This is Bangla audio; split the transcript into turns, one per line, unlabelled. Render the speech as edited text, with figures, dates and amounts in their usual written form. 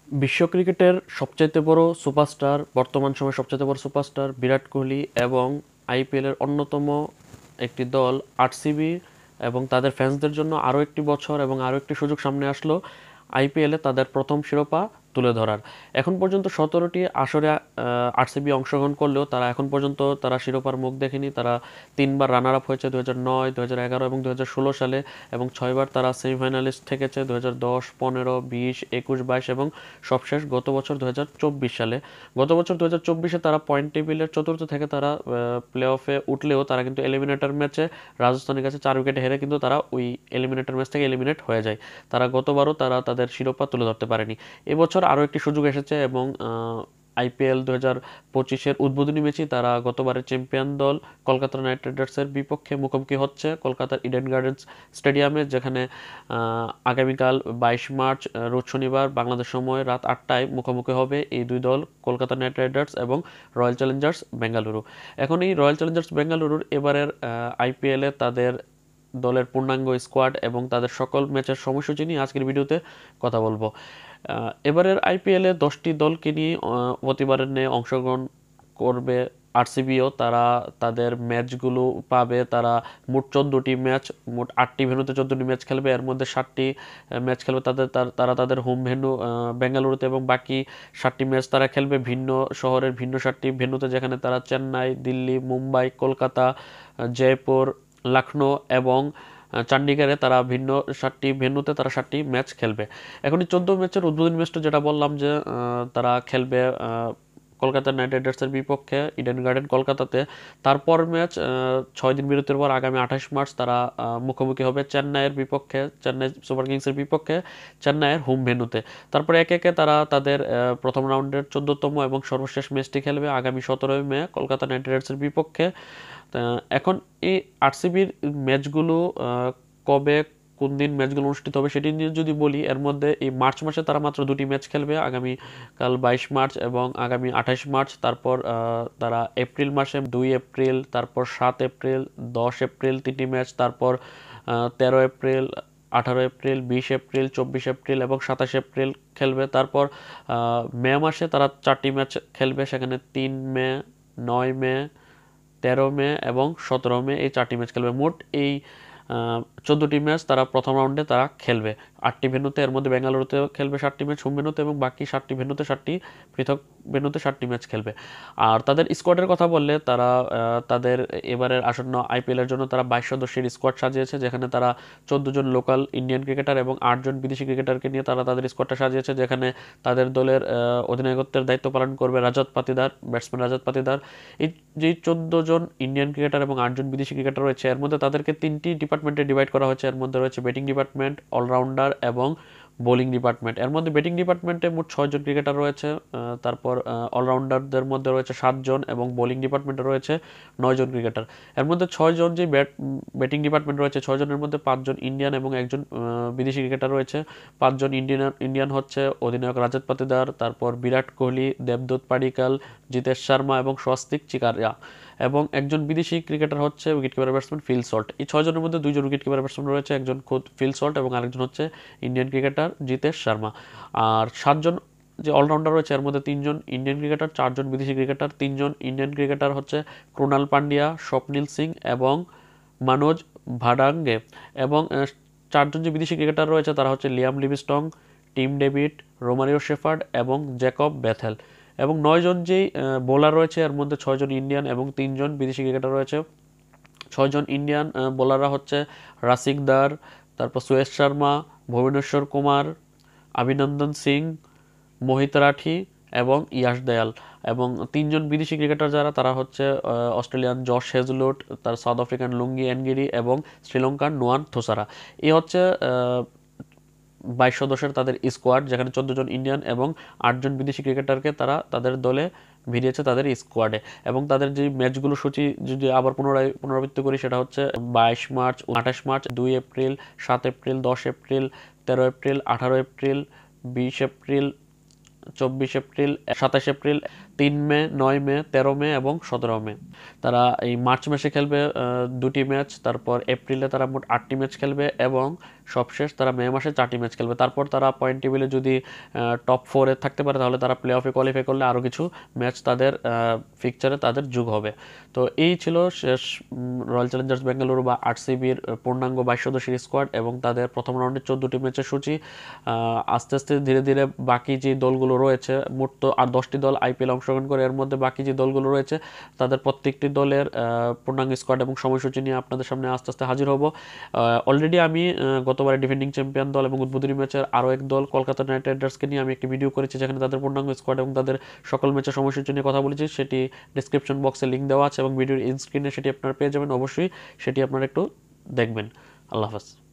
বিশ্ব ক্রিকেটের সবচাইতে বড় সুপারস্টার, বর্তমান সময়ে সবচাইতে বড় সুপারস্টার বিরাট কোহলি এবং আইপিএলের অন্যতম একটি দল আরসিবি এবং তাদের ফ্যান্সদের জন্য আরও একটি বছর এবং আরও একটি সুযোগ সামনে আসলো আইপিএলে তাদের প্রথম শিরোপা তুলে ধরার। এখন পর্যন্ত 17টি আসরে আরসিবি অংশগ্রহণ করলেও তারা এখন পর্যন্ত তারা শিরোপার মুখ দেখেনি। তারা 3বার রানার আপ হয়েছে 2009, 2011 এবং 2016 সালে, এবং 6বার তারা সেমিফাইনালিস্ট থেকেছে 2010, 15, 20, 21, 22 এবং সবশেষ গত বছর 2024 সালে। গত বছর 2024-এ তারা পয়েন্ট টেবিলের চতুর্থ থেকে তারা প্লে অফে উঠলেও তারা কিন্তু এলিমিনেটর ম্যাচে রাজস্থানের কাছে 4 উইকেটে হেরে কিন্তু তারা ওই এলিমিনেটর ম্যাচ থেকে এলিমিনেট হয়ে যায়। তারা গতবারও তারা তাদের শিরোপা তুলে ধরতে পারেনি। এবছর আরও একটি সুযোগ এসেছে এবং আইপিএল 2025-এর উদ্বোধনী ম্যাচই তারা গতবারের চ্যাম্পিয়ন দল কলকাতা নাইট রাইডার্সের বিপক্ষে মুখোমুখি হচ্ছে কলকাতার ইডেন গার্ডেন্স স্টেডিয়ামে, যেখানে আগামীকাল 22 মার্চ রোজ শনিবার বাংলাদেশ সময় রাত 8টায় মুখোমুখি হবে এই দুই দল, কলকাতা নাইট রাইডার্স এবং রয়্যাল চ্যালেঞ্জার্স বেঙ্গালুরু। এখন এই রয়্যাল চ্যালেঞ্জার্স বেঙ্গালুরুর এবারের আইপিএলে তাদের দলের পূর্ণাঙ্গ স্কোয়াড এবং তাদের সকল ম্যাচের সময়সূচি নিয়ে আজকের ভিডিওতে কথা বলবো। এবারের আইপিএলে 10টি দলকে নিয়ে প্রতিবারের নিয়ে অংশগ্রহণ করবে আরসিবিও। তারা তাদের ম্যাচগুলো পাবে, তারা মোট 14টি ম্যাচ, মোট 8টি ভেন্যুতে 14টি ম্যাচ খেলবে। এর মধ্যে 7টি ম্যাচ খেলবে তারা তাদের হোম ভেন্যু বেঙ্গালুরুতে, এবং বাকি 7টি ম্যাচ তারা খেলবে ভিন্ন শহরের ভিন্ন 7টি ভেন্যুতে, যেখানে তারা চেন্নাই, দিল্লি, মুম্বাই, কলকাতা, জয়পুর, লখনৌ এবং চণ্ডীগড়ে তারা ভিন্ন 7টি ভেন্যুতে তারা 7টি ম্যাচ খেলবে। এখন এই 14 ম্যাচের উদ্বোধনী ম্যাচটা যেটা বললাম যে তারা খেলবে কলকাতা নাইট রাইডার্সের বিপক্ষে ইডেন গার্ডেন কলকাতাতে। তারপর ম্যাচ 6 দিন বিরতির পর আগামী 28 মার্চ তারা মুখোমুখি হবে চেন্নাইয়ের বিপক্ষে, চেন্নাই সুপার কিংসের বিপক্ষে চেন্নাইয়ের হোম ভেন্যুতে। তারপরে একে একে তারা তাদের প্রথম রাউন্ডের 14তম এবং সর্বশেষ ম্যাচটি খেলবে আগামী 17 মে কলকাতা নাইট রাইডার্সের বিপক্ষে। এখন এই আরসিবির ম্যাচগুলো কবে কোন দিন ম্যাচগুলো অনুষ্ঠিত হবে সেটি নিয়ে যদি বলি, এর মধ্যে এই মার্চ মাসে তারা মাত্র 2টি ম্যাচ খেলবে, আগামী কাল 22 মার্চ এবং আগামী 28 মার্চ। তারপর তারা এপ্রিল মাসে 2 এপ্রিল, তারপর 7 এপ্রিল, 10 এপ্রিল 3টি ম্যাচ, তারপর 13 এপ্রিল, 18 এপ্রিল, 20 এপ্রিল, 24 এপ্রিল এবং 27 এপ্রিল খেলবে। তারপর মে মাসে তারা 4টি ম্যাচ খেলবে, সেখানে 3 মে, 9 মে, 13 মে এবং 17 মে এই 4টি ম্যাচ খেলবে। মোট এই 14টি ম্যাচ তারা প্রথম রাউন্ডে তারা খেলবে 8টি ভেন্যুতে। এর মধ্যে বেঙ্গালুরুতে খেলবে 7টি ম্যাচ হোম ভেন্যুতে, এবং বাকি 7টি ভেন্যুতে 7টি পৃথক ভেন্যুতে 7টি ম্যাচ খেলবে। আর তাদের স্কোয়াডের কথা বললে, তারা তাদের এবারের আসন্ন আইপিএলের জন্য তারা 22 সদস্যের স্কোয়াড সাজিয়েছে, যেখানে তারা 14 জন লোকাল ইন্ডিয়ান ক্রিকেটার এবং 8 জন বিদেশি ক্রিকেটারকে নিয়ে তারা তাদের স্কোয়াডটা সাজিয়েছে, যেখানে তাদের দলের অধিনায়কত্বের দায়িত্ব পালন করবে রাজত পাতিদার, ব্যাটসম্যান রাজত পাতিদার। এই যে 14 জন ইন্ডিয়ান ক্রিকেটার এবং 8 জন বিদেশি ক্রিকেটার রয়েছে, এর মধ্যে তাদেরকে 3টি ডিপার্টমেন্টে ডিভাইড করা হয়েছে। এর মধ্যে রয়েছে ব্যাটিং ডিপার্টমেন্ট, অলরাউন্ডার এবং বোলিং ডিপার্টমেন্ট। এর মধ্যে ব্যাটিং ডিপার্টমেন্টে মোট 6 জন ক্রিকেটার রয়েছে, তারপর অলরাউন্ডারদের মধ্যে রয়েছে 7 জন এবং বোলিং ডিপার্টমেন্টে রয়েছে 9 জন ক্রিকেটার। এর মধ্যে 6 জন যে ব্যাটিং ডিপার্টমেন্ট রয়েছে, 6 জনের মধ্যে 5 জন ইন্ডিয়ান এবং একজন বিদেশি ক্রিকেটার রয়েছে। 5 জন ইন্ডিয়ান হচ্ছে অধিনায়ক রাজত পাতিদার, তারপর বিরাট কোহলি, দেবদূত পাডিক্কাল, জিতেশ শর্মা এবং স্বস্তিক চিকারিয়া, এবং একজন বিদেশি ক্রিকেটার হচ্ছে wicket keeper batsman Phil Salt. এই 6 জনের মধ্যে 2 জন উইকেট কিপার ব্যাটসম্যান রয়েছে, একজন খুদ ফিল সল্ট এবং আরেকজন হচ্ছে ইন্ডিয়ান ক্রিকেটার জিতেশ শর্মা। আর 7 জন যে অলরাউন্ডার রয়েছে, এর মধ্যে 3 জন ইন্ডিয়ান ক্রিকেটার, 4 জন বিদেশি ক্রিকেটার। 3 জন ইন্ডিয়ান ক্রিকেটার হচ্ছে ক্রুনাল পান্ডিয়া, স্বপ্নিল সিং এবং মনোজ ভাডাঙ্গে, এবং 4 জন যে বিদেশি ক্রিকেটার রয়েছে তারা হচ্ছে Liam Livingstone, Tim David, Romario shepherd এবং জ্যাকব বেথেল। এবং 9 জন যেই বোলার রয়েছে, এর মধ্যে 6 জন ইন্ডিয়ান এবং 3 জন বিদেশি ক্রিকেটার রয়েছে। 6 জন ইন্ডিয়ান বোলাররা হচ্ছে রাসিক দার, তারপর সুয়েশ শর্মা, ভুবনেশ্বর কুমার, অভিনন্দন সিং, মোহিত রাঠি এবং ইয়াশ দয়াল। এবং 3 জন বিদেশি ক্রিকেটার যারা, তারা হচ্ছে অস্ট্রেলিয়ান জশ হেজলুট, তার সাউথ আফ্রিকান লুঙ্গি এনগিরি এবং শ্রীলঙ্কার নোয়ান থোসারা। এই হচ্ছে 22 সদস্যের তাদের স্কোয়াড, যেখানে 14 জন ইন্ডিয়ান এবং 8 জন বিদেশি ক্রিকেটারকে তারা তাদের দলে ভিড়িয়েছে তাদের স্কোয়াডে। এবং তাদের যে ম্যাচগুলো সূচি যদি আবার পুনরাবৃত্তি করি, সেটা হচ্ছে 22 March, 28 March, 2 April, 7 April, 10 April, 13 April, 18 April, 20 April, 24 April, 27 April, 3 মে, 9 মে, 13 মে এবং 17 মে। তারা এই মার্চ মাসে খেলবে 2টি ম্যাচ, তারপর এপ্রিলে তারা মোট 8টি ম্যাচ খেলবে এবং সবশেষ তারা মে মাসে 4টি ম্যাচ খেলবে। তারপর তারা পয়েন্ট টেবিলে যদি টপ 4-এ থাকতে পারে তাহলে তারা প্লে অফে কোয়ালিফাই করলে আরও কিছু ম্যাচ তাদের ফিকচারে তাদের যোগ হবে। তো এই ছিল শেষ রয়্যাল চ্যালেঞ্জার্স বেঙ্গালুরু বা আরসিবির পূর্ণাঙ্গ 22 সদস্যের স্কোয়াড এবং তাদের প্রথম রাউন্ডের 14টি ম্যাচের সূচি। আস্তে আস্তে ধীরে ধীরে বাকি যে দলগুলো রয়েছে, মোট তো আর 10টি দল আইপিএল অংশগ্রহণ করে, এর মধ্যে বাকি যে দলগুলো রয়েছে তাদের প্রত্যেকটি দলের পূর্ণাঙ্গ স্কোয়াড এবং সময়সূচি নিয়ে আপনাদের সামনে আস্তে আস্তে হাজির হব। অলরেডি আমি গতবারে ডিফেন্ডিং চ্যাম্পিয়ন দল এবং উদ্বোধনী ম্যাচের আরও এক দল কলকাতা নাইট রাইডার্সকে নিয়ে আমি একটি ভিডিও করেছি, যেখানে তাদের পূর্ণাঙ্গ স্কোয়াড এবং তাদের সকল ম্যাচের সময়সূচি নিয়ে কথা বলেছি। সেটি ডিসক্রিপশন বক্সে লিঙ্ক দেওয়া আছে এবং ভিডিওর স্ক্রিনে সেটি আপনারা পেয়ে যাবেন। অবশ্যই সেটি আপনারা একটু দেখবেন। আল্লাহ হাফেজ।